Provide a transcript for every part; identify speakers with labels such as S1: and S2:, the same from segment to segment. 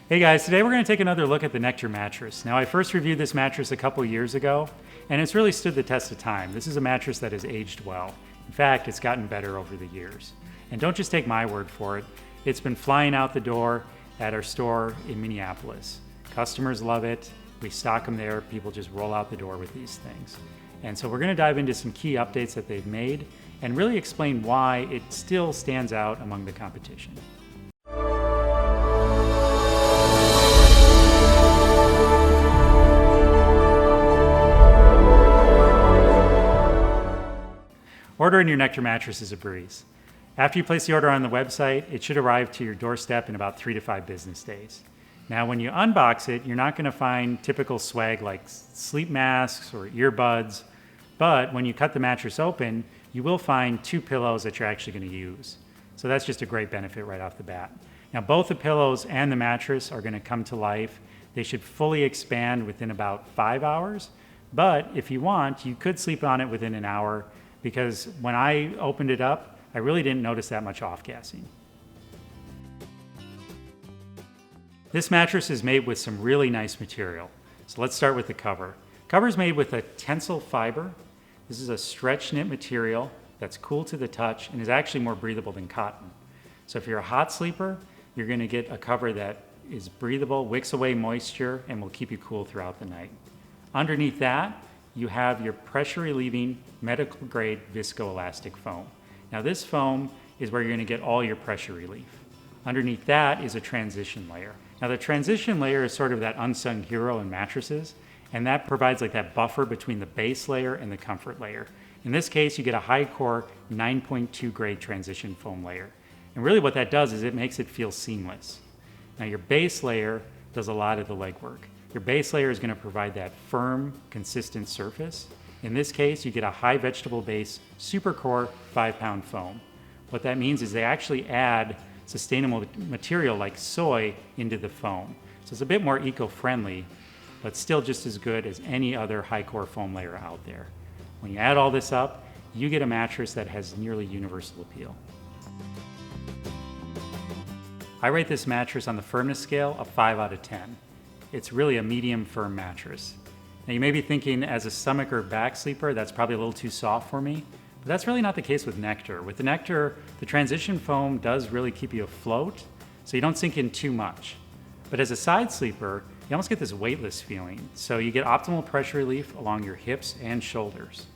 S1: Hey guys, today we're going to take another look at the Nectar Mattress. Now I first reviewed this mattress a couple years ago, and it's really stood the test of time. This is a mattress that has aged well. In fact, it's gotten better over the years. And don't just take my word for it. It's been flying out the door at our store in Minneapolis. Customers love it. We stock them there. People just roll out the door with these things. And so we're going to dive into some key updates that they've made and really explain why it still stands out among the competition. Ordering your Nectar mattress is a breeze. After you place the order on the website, it should arrive to your doorstep in about 3 to 5 business days. Now, when you unbox it, you're not going to find typical swag like sleep masks or earbuds, but when you cut the mattress open, you will find 2 pillows that you're actually going to use. So that's just a great benefit right off the bat. Now, both the pillows and the mattress are going to come to life. They should fully expand within about 5 hours, but if you want, you could sleep on it within an hour, because when I opened it up, I really didn't notice that much off-gassing. This mattress is made with some really nice material. So let's start with the cover. Cover is made with a tensile fiber. This is a stretch knit material that's cool to the touch and is actually more breathable than cotton. So if you're a hot sleeper, you're gonna get a cover that is breathable, wicks away moisture, and will keep you cool throughout the night. Underneath that, you have your pressure relieving medical grade viscoelastic foam. Now this foam is where you're going to get all your pressure relief. Underneath that is a transition layer. Now the transition layer is sort of that unsung hero in mattresses, and that provides like that buffer between the base layer and the comfort layer. In this case, you get a high core 9.2 grade transition foam layer. And really what that does is it makes it feel seamless. Now your base layer does a lot of the legwork. Your base layer is going to provide that firm, consistent surface. In this case, you get a high vegetable base supercore 5-pound foam. What that means is they actually add sustainable material like soy into the foam. So it's a bit more eco-friendly, but still just as good as any other high core foam layer out there. When you add all this up, you get a mattress that has nearly universal appeal. I rate this mattress on the firmness scale a 5 out of 10. It's really a medium firm mattress. Now you may be thinking, as a stomach or back sleeper, that's probably a little too soft for me, but that's really not the case with Nectar. With the Nectar, the transition foam does really keep you afloat, so you don't sink in too much. But as a side sleeper, you almost get this weightless feeling, so you get optimal pressure relief along your hips and shoulders.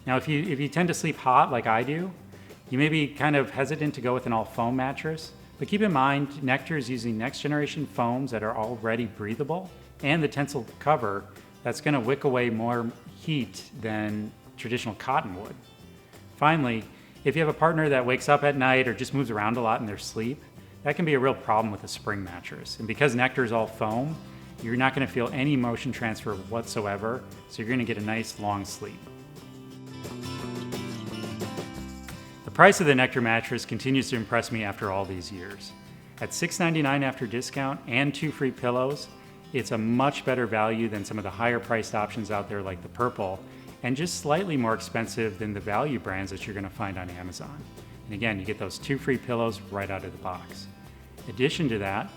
S1: Now if you tend to sleep hot like I do, you may be kind of hesitant to go with an all foam mattress. But keep in mind, Nectar is using next generation foams that are already breathable, and the tensile cover that's going to wick away more heat than traditional cotton would. Finally, if you have a partner that wakes up at night or just moves around a lot in their sleep, that can be a real problem with a spring mattress. And because Nectar is all foam, you're not going to feel any motion transfer whatsoever, so you're going to get a nice long sleep. The price of the Nectar mattress continues to impress me after all these years. At $6.99 after discount and 2 free pillows, it's a much better value than some of the higher priced options out there like the Purple, and just slightly more expensive than the value brands that you're going to find on Amazon. And again, you get those 2 free pillows right out of the box. In addition to that,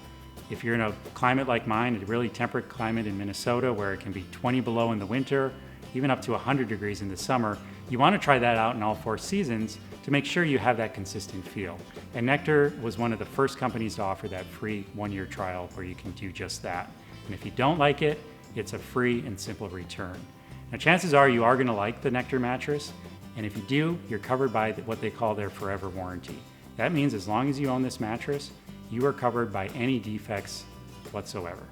S1: if you're in a climate like mine, a really temperate climate in Minnesota where it can be 20 below in the winter, even up to 100 degrees in the summer, you want to try that out in all 4 seasons to make sure you have that consistent feel. And Nectar was one of the first companies to offer that free 1-year trial where you can do just that. And if you don't like it, it's a free and simple return. Now chances are you are going to like the Nectar mattress, and if you do, you're covered by what they call their forever warranty. That means as long as you own this mattress, you are covered by any defects whatsoever.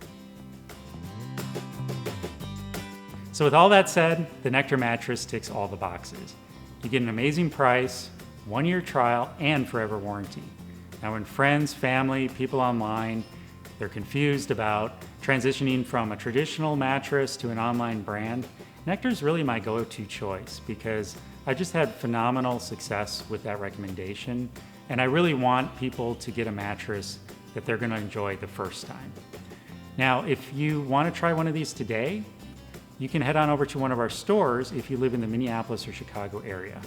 S1: So with all that said, the Nectar mattress ticks all the boxes. You get an amazing price, 1-year trial, and forever warranty. Now when friends, family, people online, they're confused about transitioning from a traditional mattress to an online brand, Nectar is really my go-to choice because I just had phenomenal success with that recommendation, and I really want people to get a mattress that they're going to enjoy the first time. Now, if you want to try one of these today, you can head on over to one of our stores if you live in the Minneapolis or Chicago area.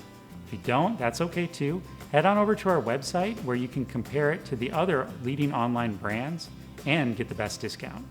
S1: If you don't, that's okay too. Head on over to our website where you can compare it to the other leading online brands and get the best discount.